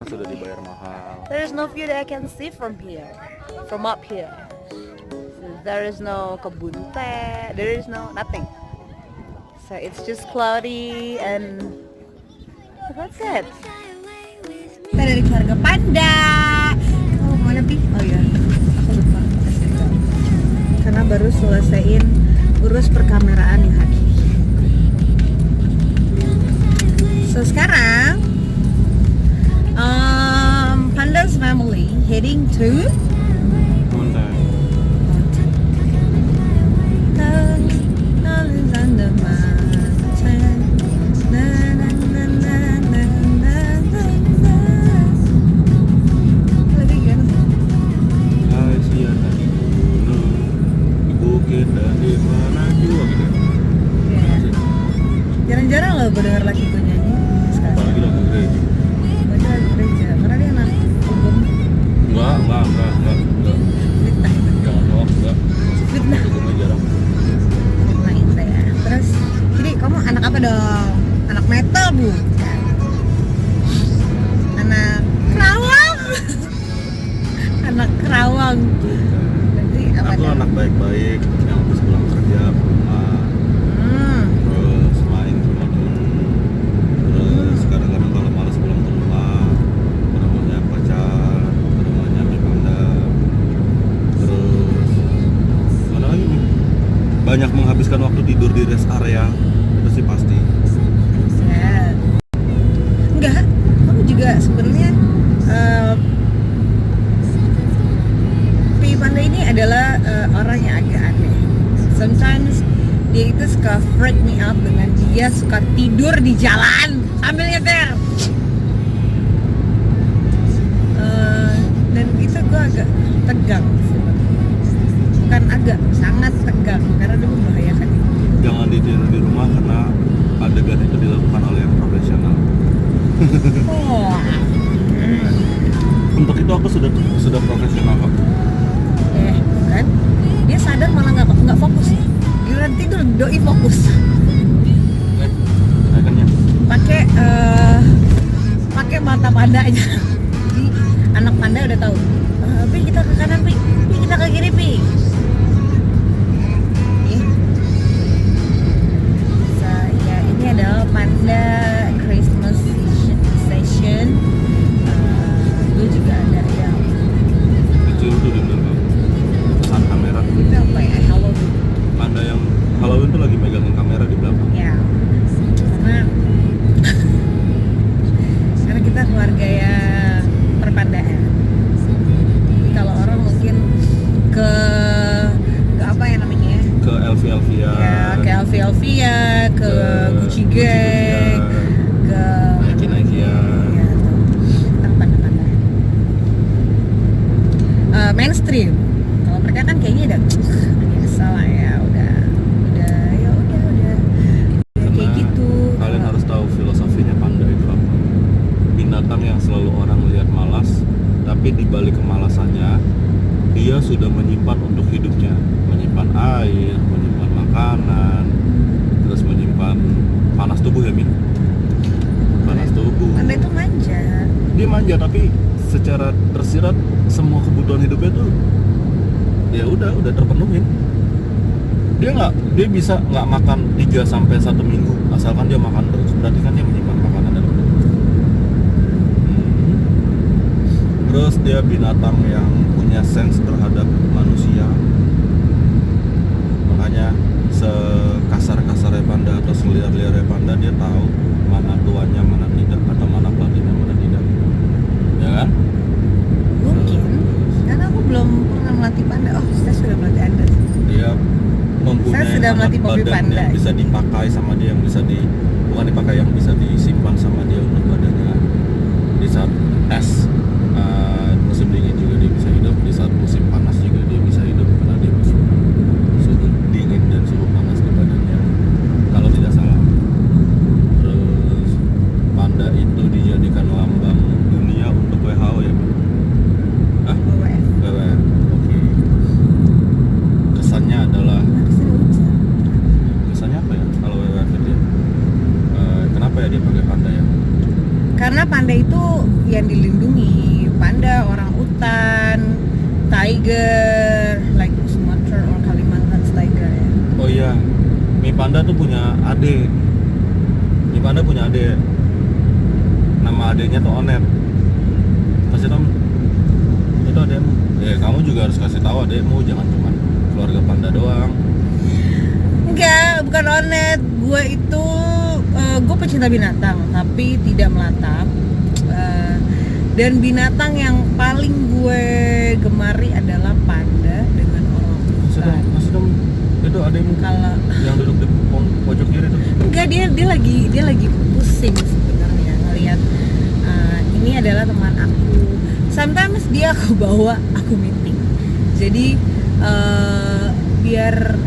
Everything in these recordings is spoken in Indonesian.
sudah dibayar mahal. There is no view that I can see from here, from up here. There is no kebun teh, there is no nothing. So it's just cloudy and that's it. Kita dari keluarga panda. Oh mana Pi? Oh ya, aku lupa. Karena baru selesaiin urus perkameraan yang hakiki. So sekarang Panda's family heading to Mountain. Hai siang tadi dulu di bukit dan di mana juga gitu. Jarang-jarang loh gue denger lagi gue nyanyi sekarang. Apalagi lagu gereja. Baca lagu gereja, karena dia anak hukum. Enggak. Fitnah itu. Jangan hoax, enggak. Fitnah. Hukumnya jarang. Lain saya. Terus, jadi kamu anak apa dong? Anak metal bukan? Anak Kerawang. Anak Kerawang. Berarti apa Aku dong? anak baik-baik yang habis pulang kerja ke rumah, terus main sama temen, terus kadang-kadang kalau malas pulang ke rumah, ke rumahnya pacar, ke rumahnya Panda, terus mana lagi nih? Banyak menghabiskan waktu tidur di rest area, itu sih pasti. Ya. Enggak, kamu juga sebenarnya Pi Panda ini adalah orang yang agak aneh. Sometimes dia itu suka freak me out dengan dia suka tidur di jalan sambil nyetir. Dan itu gue agak tegang sebenarnya. Bukan agak, sangat tegang karena dia membahayakan itu. Jangan ditidur di rumah karena adegan itu dilakukan oleh yang profesional. Oh. Untuk itu aku sudah profesional kok. Kan dia sadar malah nggak fokus. Giliran tidur doi fokus. Akhirnya pakai mata pandanya. Jadi anak panda udah tahu. Pi kita ke kanan Pi kita ke kiri Pi. Saya ini adalah Panda Christmas session. Gue juga ada yang kecil tuh dengar kok. Pesan kamera. itu apa ya, Halloween. Panda yang Halloween tuh lagi megangin kamera di belakang. Ya, karena kita keluarga yang perpandaan. Jadi kalau orang mungkin ke apa ya namanya? Ke Elvia. Ya, ke Elvia, ke Gucci Gang, ke Nike. ya, kita panda-pandaan. Mainstream. Kalau mereka kan kayaknya udah biasa lah ya, udah kayak gitu. Kalian harus tahu filosofinya panda itu apa. Binatang yang selalu orang lihat malas, tapi di balik kemalasannya dia sudah menyimpan untuk hidupnya, menyimpan air, menyimpan makanan, terus menyimpan panas tubuh ya Min. Panas tubuh. Panda itu manja. Dia manja tapi secara tersirat semua kebutuhan hidupnya tuh ya udah terpenuhin. Dia bisa nggak makan 3 sampai 1 minggu asalkan dia makan terus, berarti kan dia menyimpan makanan dalam tubuh. Terus dia binatang yang punya sense terhadap manusia, makanya sekasar-kasarnya panda atau seliar-liarnya panda dia tahu mana tuannya mana tidak, atau mana pelatihnya mana tidak, ya kan? Mungkin karena aku belum pernah melatih panda. Oh, saya sudah melatih Anda. Dia mempunyai Saya sudah melatih Poppy badan Panda. yang bisa dipakai sama dia, yang bisa bukan dipakai, yang bisa disimpan sama dia untuk badannya di saat es musim dingin juga dia bisa hidup, di saat musim panas juga dia bisa hidup karena dia punya suhu dingin dan suhu panas di badannya kalau tidak salah. Terus panda itu dijadikan lambang dunia untuk WHO ya Bang? WWF. WWF, oke. Kesannya adalah kesannya apa ya kalau WWF itu ya? Kenapa ya dia pakai panda ya? melindungi panda, orang utan, tiger, like Sumatera or Kalimantan tiger ya. Oh iya, Mi Panda tuh punya adik. Mi Panda punya adik. Nama adiknya tuh Onet. Kasih tau, itu adikmu. Kamu juga harus kasih tahu adikmu, jangan cuma keluarga panda doang. Enggak, bukan Onet. Gue itu gue pecinta binatang, tapi tidak melantap. Dan binatang yang paling gue gemari adalah panda dengan orang utan. Kasih dong, itu adikmu Kalau yang duduk di pojok kiri tuh. enggak, dia lagi pusing sebenarnya ngelihat ini adalah teman aku. Sometimes dia aku bawa aku meeting. Jadi biar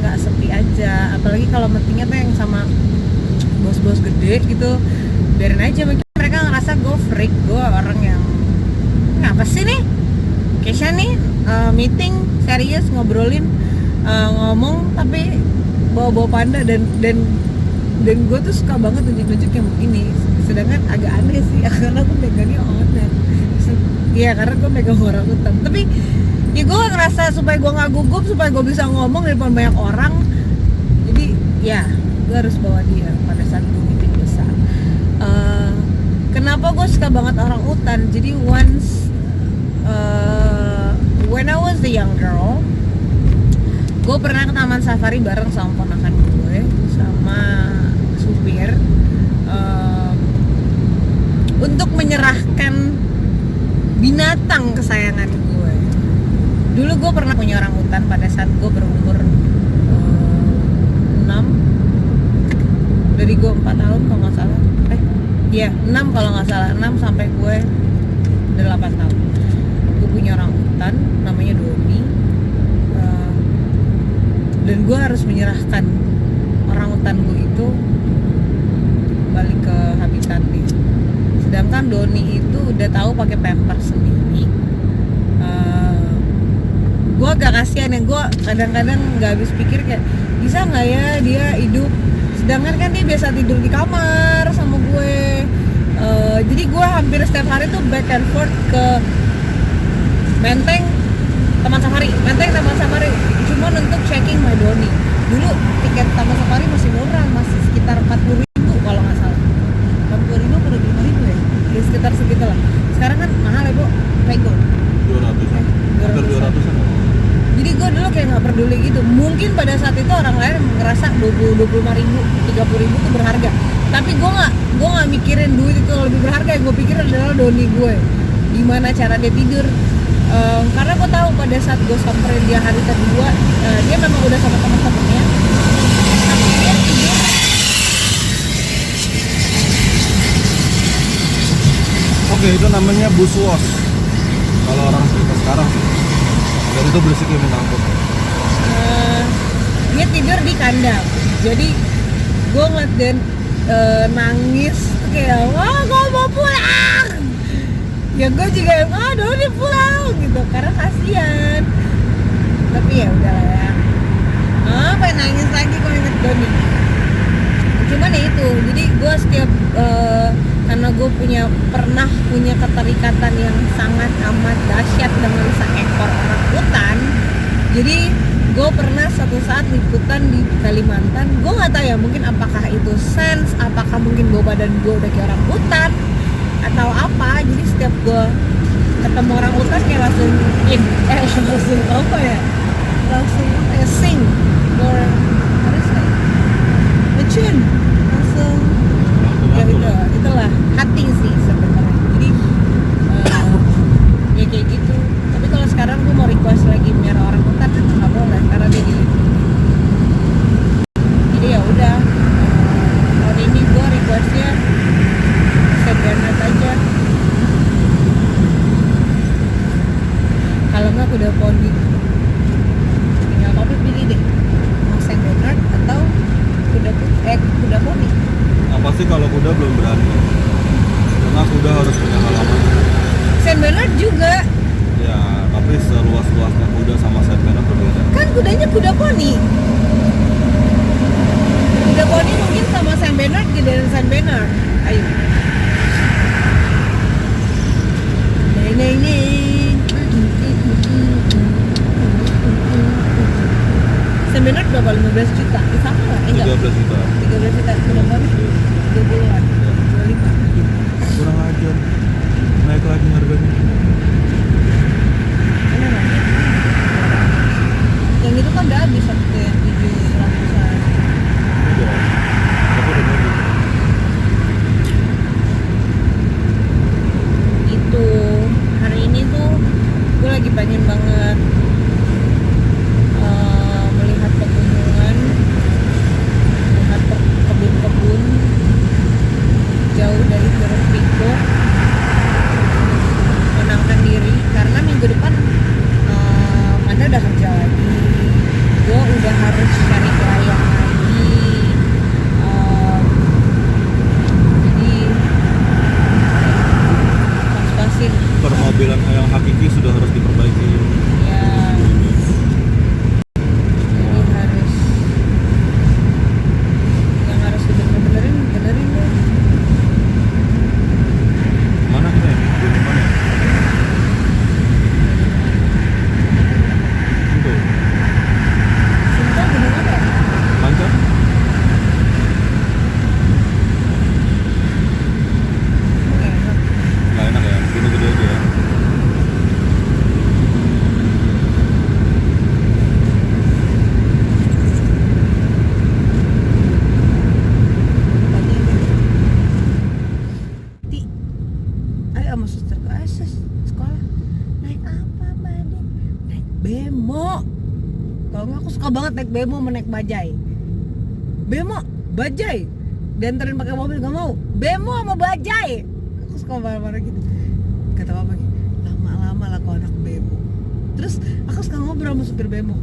nggak sepi aja, apalagi kalau meetingnya tuh yang sama bos-bos gede gitu, biarin aja, mungkin mereka ngerasa gue freak, gue orang yang ngapa sih nih Kesha nih meeting serius ngobrolin ngomong tapi bawa panda dan gue tuh suka banget tunjuk-tunjuk yang begini, sedangkan agak aneh sih karena gue megangnya Onet. Iya, karena gue megang orang utan, tapi ya gue ngerasa supaya gue nggak gugup, supaya gue bisa ngomong di depan banyak orang, jadi ya gue harus bawa dia pada saat gue meeting besar. Kenapa gue suka banget orang utan? Jadi once when I was a young girl, gue pernah ke taman safari bareng sama ponakan gue sama supir untuk menyerahkan binatang kesayangan gue. Dulu gue pernah punya orang hutan pada saat gue berumur 6. Dari gue 4 tahun kalau nggak salah. 6 kalau nggak salah, 6 sampai gue 8 tahun. Gue punya orang hutan namanya Doni. Dan gue harus menyerahkan orang hutan gue itu balik ke habitatnya. Sedangkan Doni itu udah tahu pakai pampers sendiri. Gue agak kasihan ya, gue kadang-kadang nggak habis pikir kayak bisa nggak ya dia hidup, sedangkan kan dia biasa tidur di kamar sama gue. Jadi gue hampir setiap hari tuh back and forth ke Menteng Taman Safari cuma untuk checking my Doni. Dulu tiket Taman Safari masih murah, masih sekitar 40.000 kalau nggak salah, 40.000 atau 25.000 ya sekitar segitu lah. Sekarang kan mahal ya, Bu, pego 200-an, hampir 200-an. Jadi gue dulu kayak nggak peduli gitu. Mungkin pada saat itu orang lain ngerasa 25.000, 30.000 tuh berharga. Tapi gue nggak mikirin duit itu lebih berharga. Yang gue pikir adalah Doni gue. Gimana cara dia tidur? Karena gue tahu pada saat gue samperin dia hari kedua, dia memang udah sama teman-temannya. Tapi dia tidur. Oke, itu namanya buswas kalau orang cerita sekarang sih. Dan itu berisiknya minta ampun. Dia tidur di kandang. Jadi gue ngeliat dan nangis tuh kayak, wah gue mau pulang. Ya gue juga Doni pulang gitu karena kasihan. Tapi ya udahlah ya. Pengen nangis lagi kalau inget Doni. Cuman ya itu, jadi gue setiap karena gue pernah punya keterikatan yang sangat amat dahsyat dengan seekor orang hutan. Jadi gue pernah suatu saat liputan di Kalimantan. Gue nggak tahu ya, mungkin apakah itu sense, apakah mungkin badan gue udah kayak orang hutan atau apa. Jadi setiap gue ketemu orang hutan kayak langsung langsung apa ya, langsung sing or harus tune langsung ya itulah hati sih sebenarnya. Jadi ya kayak gitu. Tapi kalau sekarang gue mau request lagi biar orang hutan kan nggak boleh karena dia dilindungi. Jadi ya udah, tahun ini gue requestnya Saint-Bernard aja. Kalau nggak kuda poni, tinggal kamu pilih deh mau Saint-Bernard atau kuda poni. Nah, pasti kalau kuda belum berani. Karena kuda harus punya halaman. Saint-Bernard juga. Ya, tapi seluas-luasnya kuda sama Saint-Bernard berbeda. Kan kudanya kuda poni. Kuda poni mungkin sama Saint-Bernard, gedean Saint-Bernard. Ayo. berapa? 15 juta? Sama lah? Enggak, 13 juta. 13 juta, belum habis 20-an, 25. Kurang ajar. Naik lagi harganya. Mana namanya? Yang itu kan udah habis waktu yang 700-an. Udah. Aku udah nunggu. Itu hari ini tuh gue lagi pengen banget melihat pegunungan, melihat kebun-kebun jauh dari Hiruk Pikuk, menenangkan diri karena minggu depan Manda udah kerja lagi, gue udah harus cari klien lagi. Jadi pas-pasin Permobilan yang hakiki sudah harus diperbaiki. ya, jadi harus yang harus dibenerin deh. Mana kita ya? Gunung mana ya? Itu. Sinta gunung apa ya? Lancar? Enak. Nggak enak ya? Gunung gede aja ya? Tanya deh. Ti, ayo sama susterku, ayo sus, sekolah. Naik apa, Mbak? Naik bemo. Kalau nggak, aku suka banget naik bemo sama naik bajai. Bemo, bajai, dianterin pakai mobil nggak mau. Bemo sama bajai. Aku suka marah-marah gitu. Kata papa gitu, lama-lama lah kau anak bemo. Terus aku suka ngobrol sama supir bemo.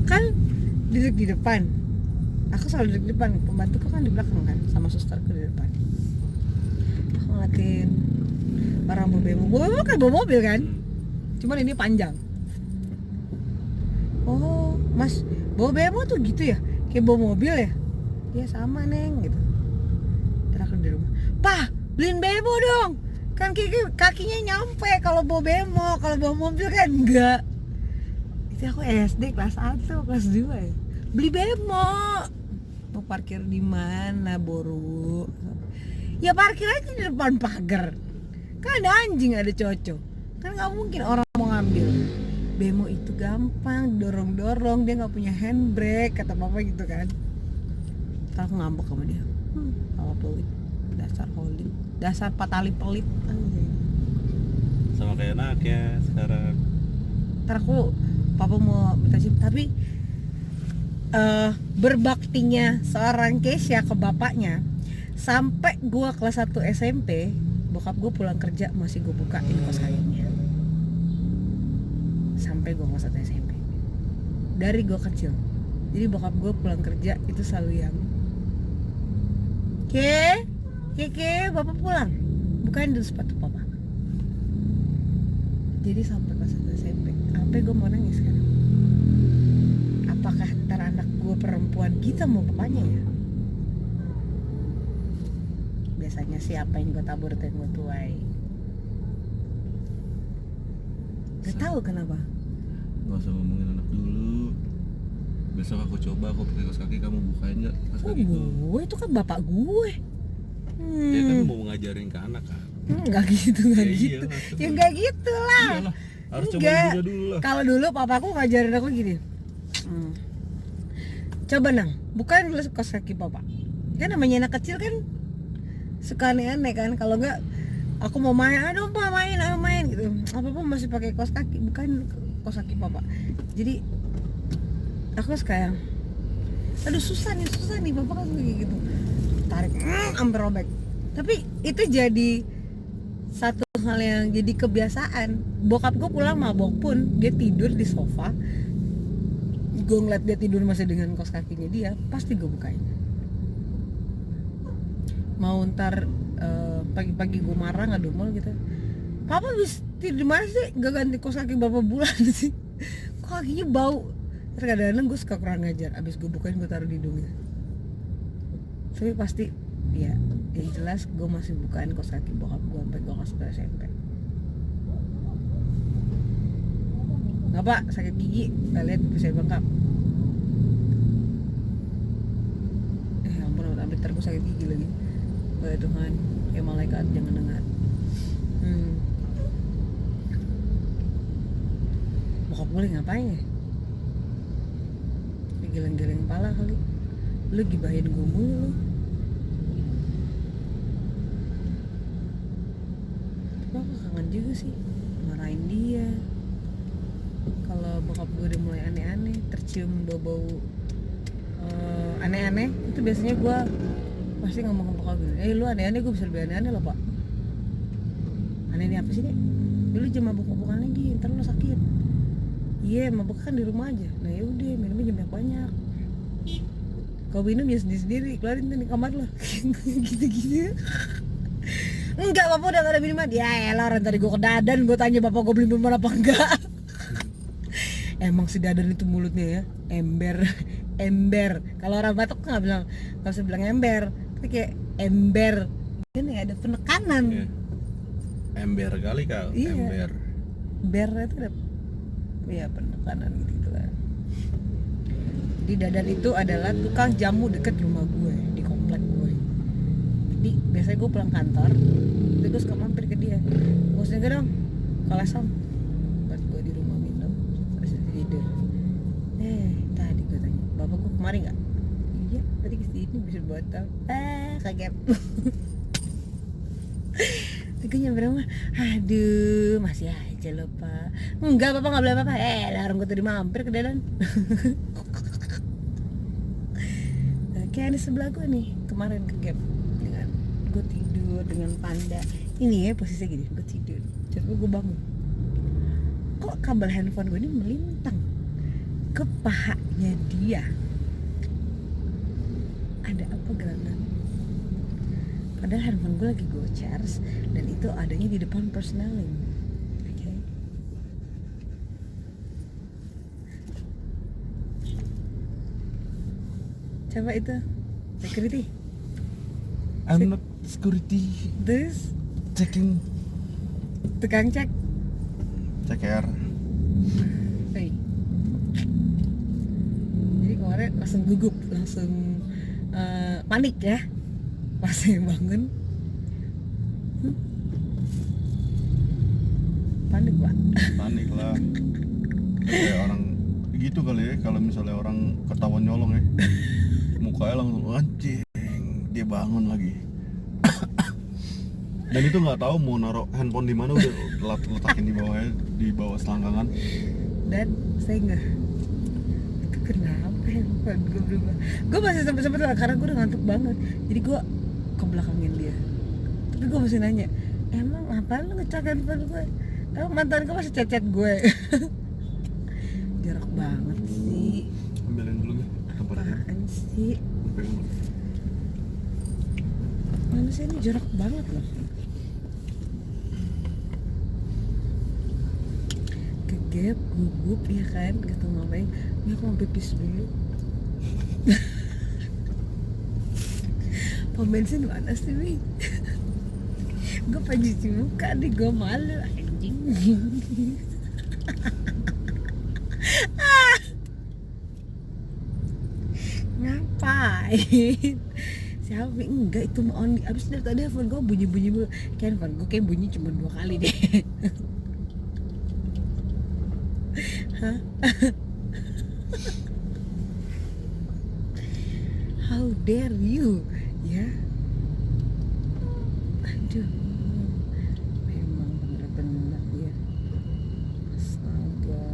Kan duduk di depan. Aku selalu duduk di depan, pembantuku kan di belakang kan, sama susterku di depan. Aku ngeliatin orang bawa bemo. Bawa bemo kayak bawa mobil kan, cuman ini panjang. Oh, mas, bawa bemo tuh gitu ya? Kayak bawa mobil ya? Iya sama neng gitu. Ntar aku di rumah, "Pah, beliin bemo dong. Kan kakinya nyampe kalau bawa bemo, kalau bawa mobil kan enggak." Itu aku SD kelas 1, kelas 2 ya. Beli bemo. Mau parkir di mana, Boru? Ya parkir aja di depan pagar. Kan ada anjing, ada cocok. Kan nggak mungkin orang mau ngambil. Bemo itu gampang, dorong-dorong, dia nggak punya handbrake, kata papa gitu kan. Ntar aku ngambek sama dia. Apa pelit, dasar holik, dasar patali pelit. Sama kayak anaknya sekarang. Ntar aku, papa mau minta SIM, tapi berbaktinya seorang Kesha ke bapaknya, sampai gua kelas 1 SMP, bokap gua pulang kerja masih gua bukain kos kakinya. Sampai gua kelas 1 SMP, dari gua kecil. Jadi bokap gua pulang kerja itu selalu yang Keke, bapak pulang, bukain dulu sepatu papa. Jadi sampai kelas 1 SMP, sampai gua mau nangis kan. Apakah ntar anak gue perempuan kita mau bapaknya ya? Biasanya sih apa yang gue tabur dan gue tuai. Gak tahu kenapa. Gak usah ngomongin anak dulu. Besok aku coba, aku pakai kaos kaki, kamu bukain nggak kaos kakiku? Gue itu kan bapak gue. Dia kan mau ngajarin ke anak kan. Nggak gitu, nggak Ya gitu. iyalah, coba. Ya nggak gitu lah. Iyalah, harus coba Enggak. juga dulu lah. Kalau dulu papaku ngajarin aku gini. Coba nang, bukain dulu kaos kaki papa. Kan namanya anak kecil kan suka aneh-aneh kan. Kalau nggak, aku mau main, aduh pak main, ayo main gitu. Apa masih pakai kaos kaki, bukain kaos kaki papa. Jadi aku sekarang, aduh susah nih papa kan kayak gitu. Tarik, sampai robek. Tapi itu jadi satu hal yang jadi kebiasaan. Bokap gue pulang mabok pun dia tidur di sofa, gue ngeliat dia tidur masih dengan kaos kakinya dia, pasti gue bukain. Mau ntar pagi-pagi gue marah nggak dumel gitu, papa bisa tidur di mana sih, gak ganti kaos kaki berapa bulan sih, kok kakinya bau. Terus kadang-kadang gue suka kurang ngajar, abis gue bukain gue taruh di hidungnya. Tapi pasti ya jelas gue masih bukain kaos kaki bokap gue sampai gue kelas 1 SMP. Nggak pak, sakit gigi, nggak lihat bisa bengkak. sakit gigi lagi. Oh ya Tuhan, ya malaikat jangan dengar. Bokap gue lagi ngapain ya? Geleng-geleng kepala kali. Lu gibahin gue mulu lu. Tapi aku kangen juga sih marahin dia. Kalau bokap gue udah mulai aneh-aneh, tercium bau-bau aneh-aneh, itu biasanya gue pasti ngomong ke bokap gue, lu aneh-aneh, gue bisa lebih aneh-aneh loh pak. Aneh-aneh apa sih dek? Lu jangan mabuk-mabukan lagi, ntar lu sakit. Iya, mabuk kan di rumah aja. Nah ya udah, minumnya jangan banyak. Kau minum ya sendiri-sendiri, keluarin tuh di kamar lo. Gitu-gitu. Enggak, bapak udah gak ada minuman. Ya elah, orang tadi gue ke Dadan, gue tanya bapak gue beli minuman apa enggak. Emang si Dadan itu mulutnya ya, ember. Kalau orang Batak nggak bisa bilang ember, tapi kayak ember. Ini ada penekanan. Iya. Ember kali kau, Iya. ember. Ber itu ada, ya penekanan gitu kan. Jadi Dadan itu adalah tukang jamu deket rumah gue, di komplek gue. Jadi biasanya gue pulang kantor, terus gue suka mampir ke dia. Gue sini dong, kalasan. Buat gue di rumah minum, terus tidur. Tadi gue tanya, bapak gue kemarin nggak? Iya, tadi kesini bisa botol. Kaget. Gue nyampe rumah, aduh masih aja lo pak. Enggak, bapak nggak boleh apa-apa. Larang gue tadi mampir ke Dadan. Kayak ada sebelah gue nih kemarin ke Gap, dengan gue tidur dengan Panda. Ini ya posisinya gini, gue tidur, coba gue bangun, kok kabel handphone gue ini melintang ke pahanya dia. Ada apa gerangan? Padahal handphone gue lagi gue charge dan itu adanya di depan persneling. Oke. Coba itu security. I'm not security. Terus Checking. tukang cek. CKR. Hey. Jadi kemarin langsung gugup, langsung panik ya. Pas saya bangun, panik pak. Panik lah. Kayak orang gitu kali ya, kalau misalnya orang ketahuan nyolong ya, mukanya langsung anjing, dia bangun lagi. Dan itu nggak tahu mau naruh handphone di mana, udah letakin di bawahnya, di bawah selangkangan. Dan saya nggak, itu kenapa handphone gue berubah? Gue masih sempet lah karena gue udah ngantuk banget. Jadi gue ke belakangin dia. Tapi gue masih nanya, emang apaan lu ngecek handphone gue? Emang mantan gue masih chat gue. Jarak banget sih. Ambilin dulu nih tempatnya. Apaan sih? Pegang dulu. Mana sih ini jarak banget loh. Ke Gap, gugup ya kan, gak tau ngapain. Ini aku mau pipis dulu. Pom bensin mana sih Mi? Gue pengen cuci muka nih, gue malu anjing. Ngapain? Siapa? Enggak, itu mau on. Abis dari tadi handphone gue bunyi-bunyi mulu. Kayak handphone gue kayak bunyi cuma 2 kali deh. Hah? How dare you? Ya, aduh, memang bener-bener ya. Astaga.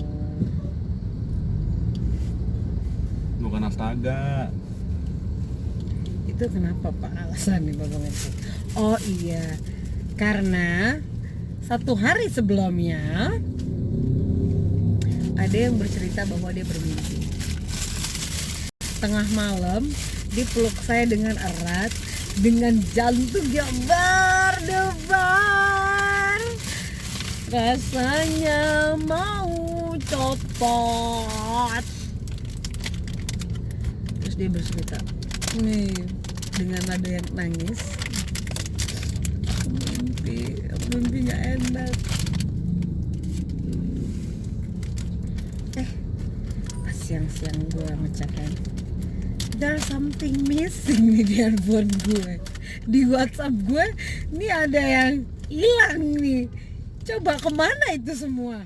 Bukan astaga. Itu kenapa Pak alasannya Bapak ngecek? Oh iya, karena 1 hari sebelumnya ada yang bercerita bahwa dia bermimpi. Tengah malam dipeluk saya dengan erat, dengan jantung yang berdebar, rasanya mau copot. Terus dia bercerita nih dengan nada yang nangis, aku mimpi gak enak. Pas siang-siang gue ngecek kan, there's something missing nih di handphone gue. Di WhatsApp gue, ini ada yang hilang nih. Coba kemana itu semua?